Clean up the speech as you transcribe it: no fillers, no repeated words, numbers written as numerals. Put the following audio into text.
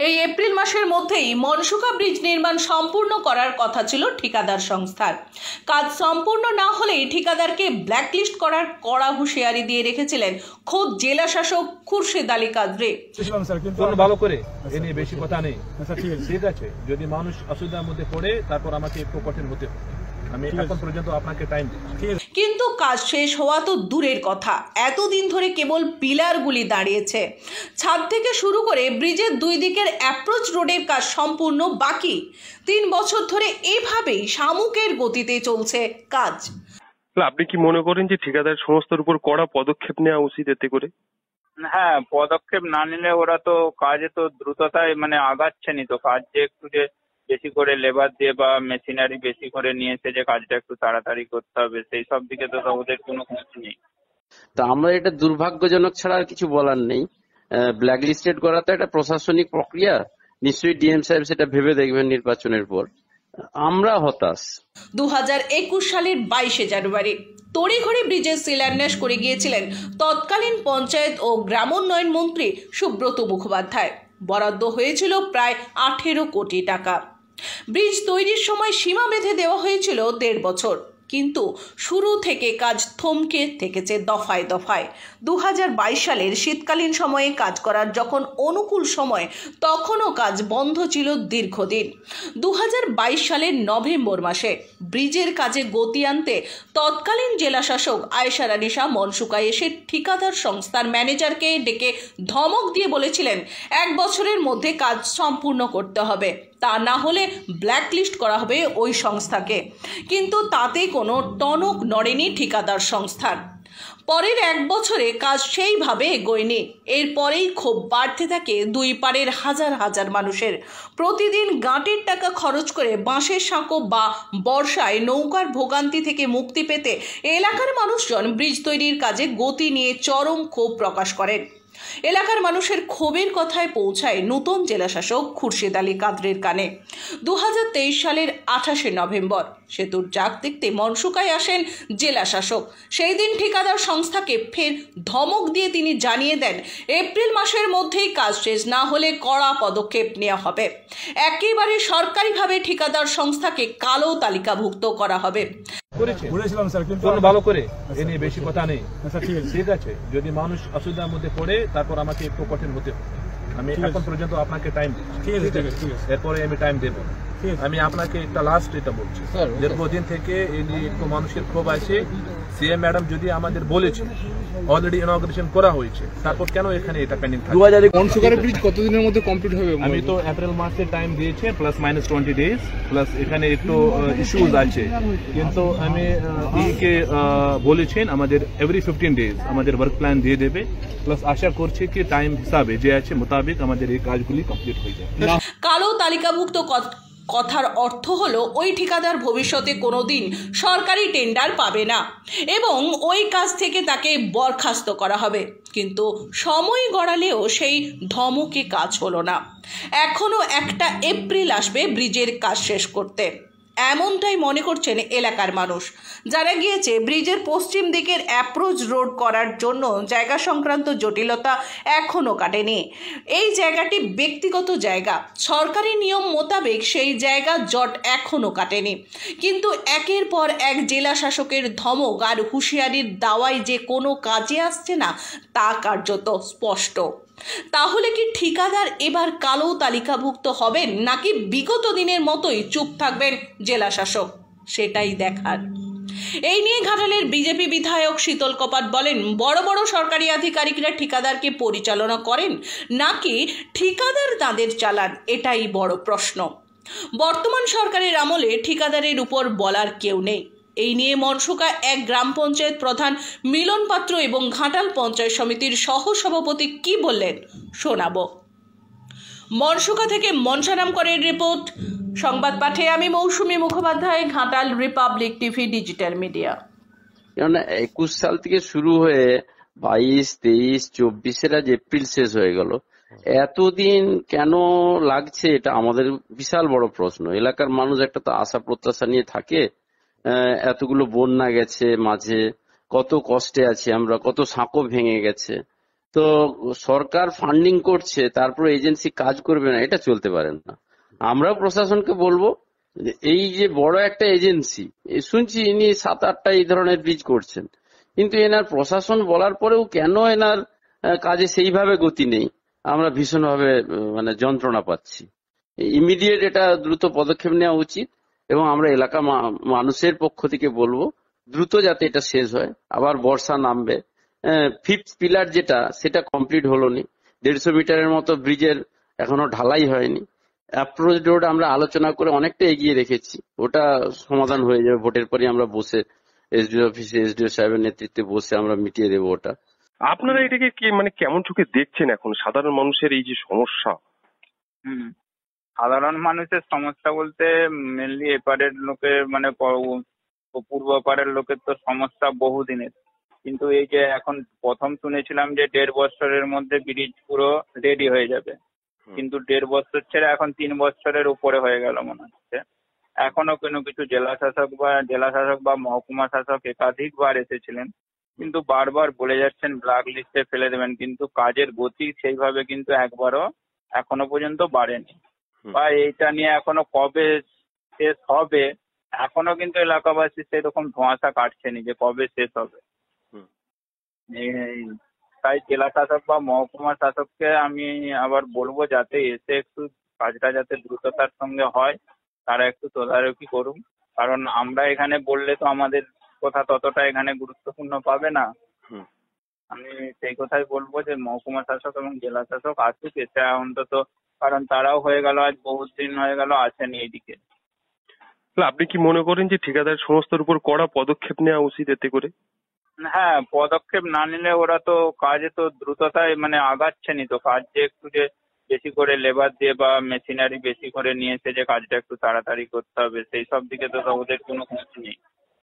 এই এপ্রিল মাসের মধ্যেই মনসুকা ব্রিজ নির্মাণ সম্পূর্ণ করার কথা ছিল ঠিকাদার সংস্থার। কাজ সম্পূর্ণ না হলেই ঠিকাদারকে ব্ল্যাকলিস্ট করার কড়া হুঁশিয়ারি দিয়ে রেখেছিলেন খোদ জেলা শাসক খুরশেদ আলী কাদরি। ভালো করে এ নিয়ে বেশি কথা নেই, ঠিক আছে? যদি মানুষ অসুবিধার মধ্যে পড়ে তারপর আমাকে একটু কঠিন হতে হবে। আমি এখন পর্যন্ত আপনাকে টাইম দিই। কিন্তু কাজ শেষ হওয়া তো দূরের কথা, এতদিন ধরে কেবল পিলারগুলি দাঁড়িয়েছে। ছাদ থেকে শুরু করে ব্রিজের দুই দিকের অ্যাপ্রোচ রোডের কাজ সম্পূর্ণ বাকি। 3 বছর ধরে এভাবেই শামুকের গতিতে চলছে কাজ। আপনি কি মনে করেন যে ঠিকাদার সংস্থার উপর কড়া পদক্ষেপ নেওয়া উচিত এতে করে? হ্যাঁ, পদক্ষেপ না নিলে ওরা তো কাজে তো দ্রুততায় আগাচ্ছেনি তো। কাজ যে একটু যে বেশি করে লেবার দিয়ে বা মেশিনারি বেশি করে নিয়েছে যে কাজটা একটু তাড়াতাড়ি করতে হবে, সেই সব দিকে তো ওদের কোনো খোঁজ নেই। তো আমরা এটা দুর্ভাগ্যজনক ছাড়া আর কিছু বলার নেই। ব্ল্যাক লিস্টেড করা তো একটা প্রশাসনিক প্রক্রিয়া, নিশ্চয়ই ডিএম সাহেব সেটা ভেবে দেখবেন নির্বাচনের পর। আমরা হতাশ। 2021 সালের 22শে জানুয়ারি তড়িঘড়ি ব্রিজের শিলান্যাস করে গিয়েছিলেন তৎকালীন পঞ্চায়েত ও গ্রামোন্নয়ন মন্ত্রী সুব্রত মুখোপাধ্যায়। বরাদ্দ হয়েছিল প্রায় 18 কোটি টাকা। ব্রিজ তৈরির সময় সীমা বেঁধে দেওয়া হয়েছিল 1.5 বছর, কিন্তু শুরু থেকে কাজ থমকে থেকেছে দফায় দফায়। 2022 সালের শীতকালীন সময়ে কাজ করার যখন অনুকূল সময়, তখনও কাজ বন্ধ ছিল দীর্ঘদিন। 2022 সালের নভেম্বর মাসে ব্রিজের কাজে গতি আনতে তৎকালীন জেলা শাসক আয়েশা রানী শাহ মনসুকা এসে ঠিকাদার সংস্থার ম্যানেজারকে ডেকে ধমক দিয়ে বলেছিলেন 1 বছরের মধ্যে কাজ সম্পূর্ণ করতে হবে, তা না হলে ব্ল্যাকলিস্ট করা হবে ওই সংস্থাকে। কিন্তু তাতে কোনো টনক নড়েনি ঠিকাদার সংস্থার। পরের 1 বছরে কাজ সেইভাবে এগোয়নি। এরপরেই ক্ষোভ বাড়তে থাকে দুই পাড়ের হাজার হাজার মানুষের। প্রতিদিন গাঁটের টাকা খরচ করে বাঁশের সাঁকো বা বর্ষায় নৌকার ভোগান্তি থেকে মুক্তি পেতে এলাকার মানুষজন ব্রিজ তৈরির কাজে গতি নিয়ে চরম ক্ষোভ প্রকাশ করেন। এলাকার মানুষের ক্ষোভের কথায় পৌঁছায় নতুন জেলা শাসক খুরশেদ আলী কাদরির কানে। 2023 সালের 28শে নভেম্বর সেতুর জাগ দেখতে মনসুকায় আসেন জেলা শাসক। সেই দিন ঠিকাদার সংস্থাকে ফের ধমক দিয়ে তিনি জানিয়ে দেন এপ্রিল মাসের মধ্যেই কাজ শেষ না হলে কড়া পদক্ষেপ নেওয়া হবে। একেবারে সরকারিভাবে ঠিকাদার সংস্থাকে কালো তালিকাভুক্ত করা হবে। ভালো করে এ নিয়ে বেশি কথা নেই, ঠিক আছে? যদি মানুষ অসুবিধার মধ্যে পড়ে তারপর আমাকে একটু কঠিন হতে হবে। আমি এখন পর্যন্ত আপনাকে টাইম দিই, এরপরে আমি টাইম দেবো। আমি আপনাকে একটা লাস্ট এটা বলছি, দীর্ঘদিন থেকে এই নিয়ে একটু মানুষের ক্ষোভ আছে। সিএম ম্যাডাম যদি আমাদের বলেছে অলরেডি ইনঅগ্রেশন করা হয়েছে, তারপর কেন এখানে এটা পেন্ডিং থাকে? মনসুকার ব্রিজ কতদিনের মধ্যে কমপ্লিট হবে? আমি তো এপ্রিল মাসে টাইম দিয়েছি, +-20 ডেজ, প্লাস এখানে একটু ইস্যুজ আছে। কিন্তু আমি ইকে বলেছেন আমাদের এভরি 15 ডেজ আমাদের ওয়ার্ক প্ল্যান দিয়ে দেবে, প্লাস আশা করছি কি টাইম হিসাবে যে আছে মোতাবেক আমাদের এই কাজগুলি কমপ্লিট হয়ে যাবে। কালো তালিকাভুক্ত কথার অর্থ হলো ওই ঠিকাদার ভবিষ্যতে কোনোদিন সরকারি টেন্ডার পাবে না এবং ওই কাজ থেকে তাকে বরখাস্ত করা হবে। কিন্তু সময় গড়ালেও সেই ধমকে কাজ হলো না। এখনো 1 এপ্রিল আসবে ব্রিজের কাজ শেষ করতে, এমনটাই মনে করছেন এলাকার মানুষ। যারা গিয়েছে ব্রিজের পশ্চিম দিকের অ্যাপ্রোচ রোড করার জন্য জায়গা সংক্রান্ত জটিলতা এখনও কাটেনি। এই জায়গাটি ব্যক্তিগত জায়গা, সরকারি নিয়ম মোতাবেক সেই জায়গা জট এখনও কাটেনি। কিন্তু একের পর এক জেলা শাসকের ধমক আর হুঁশিয়ারির দাওয়ায় যে কোনো কাজে আসছে না তা কার্যত স্পষ্ট। তাহলে কি ঠিকাদার এবার কালো তালিকাভুক্ত হবেন, নাকি বিগত দিনের মতোই চুপ থাকবেন জেলা শাসক? সেটাই দেখার। এই নিয়ে ঘাটালের বিজেপি বিধায়ক শীতল কপাট বলেন, বড় বড় সরকারি আধিকারিকরা ঠিকাদারকে পরিচালনা করেন নাকি ঠিকাদার তাদের চালান, এটাই বড় প্রশ্ন। বর্তমান সরকারের আমলে ঠিকাদারের উপর বলার কেউ নেই। এই নিয়ে মনসুকা 1 গ্রাম পঞ্চায়েত প্রধান মিলন পাত্র এবং ঘাটাল পঞ্চায়েত সমিতির সহসভাপতি কি বললেন শোনাবো। মনসুকা থেকে মনসারাম করের রিপোর্ট। সংবাদ পাঠে আমি Mousumi Mukhopadhyay, Ghatal Republic TV digital media. 21 সাল থেকে শুরু হয়ে 22, 23, 24 আজ এপ্রিল শেষ হয়ে গেল। এতদিন কেন লাগছে এটা আমাদের বিশাল বড় প্রশ্ন। এলাকার মানুষ একটা তো আশা প্রত্যাশা নিয়ে থাকে। এতগুলো বন্যা গেছে, মাঝে কত কষ্টে আছি আমরা, কত সাঁকো ভেঙে গেছে। তো সরকার ফান্ডিং করছে, তারপর এজেন্সি কাজ করবে না, এটা চলতে পারে না। আমরাও প্রশাসনকে বলবো যে এই যে বড় একটা এজেন্সি, শুনছি ইনি 7-8টা এই ধরনের ব্রিজ করছেন, কিন্তু এনার প্রশাসন বলার পরেও কেন এনার কাজে সেইভাবে গতি নেই, আমরা ভীষণভাবে মানে যন্ত্রণা পাচ্ছি। ইমিডিয়েট এটা দ্রুত পদক্ষেপ নেওয়া উচিত এবং আমরা এলাকা মানুষের পক্ষ থেকে বলবো দ্রুত যাতে এটা শেষ হয়। আবার বর্ষা নামবে, ফিফথ পিলার যেটা সেটা কমপ্লিট হলো নি, 150 মিটারের মতো ব্রিজের এখনো ঢালাই হয়নি। অ্যাপ্রোচ রোড আমরা আলোচনা করে অনেকটা এগিয়ে রেখেছি, ওটা সমাধান হয়ে যাবে। ভোটের পরে আমরা বসে এসডিও অফিসে এসডিও সাহেবের নেতৃত্বে বসে আমরা মিটিয়ে দেবো ওটা। আপনারা এটাকে কি মানে কেমন চোখে দেখছেন এখন সাধারণ মানুষের এই যে সমস্যা? সাধারণ মানুষের সমস্যা বলতে মেনলি এপারের লোকের মানে পূর্ব পাড়ের লোকের তো সমস্যা বহুদিনের, কিন্তু এই যে এখন প্রথম শুনেছিলাম যে 1.5 বছরের মধ্যে ব্রিজ পুরো রেডি হয়ে যাবে, কিন্তু 1.5 বছর ছেড়ে এখন 3 বছরের উপরে হয়ে গেল মনে হচ্ছে। এখনো কোনো কিছু জেলা শাসক বা মহকুমা শাসক একাধিকবার এসেছিলেন, কিন্তু বারবার বলে যাচ্ছেন ব্ল্যাক লিস্টে ফেলে দেবেন, কিন্তু কাজের গতি সেইভাবে কিন্তু একবারও এখনো পর্যন্ত বাড়েনি। বা এইটা নিয়ে এখনো কবে শেষ হবে এখনো কিন্তু এলাকাবাসী সেরকম ধোঁয়াশা কাটছেনি যে কবে শেষ হবে। তাই জেলা শাসক বা মহকুমা শাসককে আমি আবার বলবো যাতে এসে একটু কাজটা যাতে দ্রুততার সঙ্গে হয়, তারা একটু তদারকি করুন, কারণ আমরা এখানে বললে তো আমাদের কথা ততটা এখানে গুরুত্বপূর্ণ পাবে না। আমি সেই কথাই বলবো যে মহকুমা শাসক এবং জেলা শাসক আসুক, এসে অন্তত, কারণ তারাও হয়ে গেল আজ বহুত দিন হয়ে গেল আসেনি এইদিকে। আপনি কি মনে করেন যে ঠিকাদার সংস্থার উপর কড়া পদক্ষেপ নেওয়া উচিত এতে করে? হ্যাঁ, পদক্ষেপ না নিলে ওরা তো কাজে তো দ্রুততায় মানে আগাচ্ছেনি, তো কাজ যে একটু যে বেশি করে লেবার দিয়ে বা মেশিনারি বেশি করে নিয়ে এসে যে কাজটা একটু তাড়াতাড়ি করতে হবে সেই সব দিকে তো ওদের কোনো খোঁজ নেই।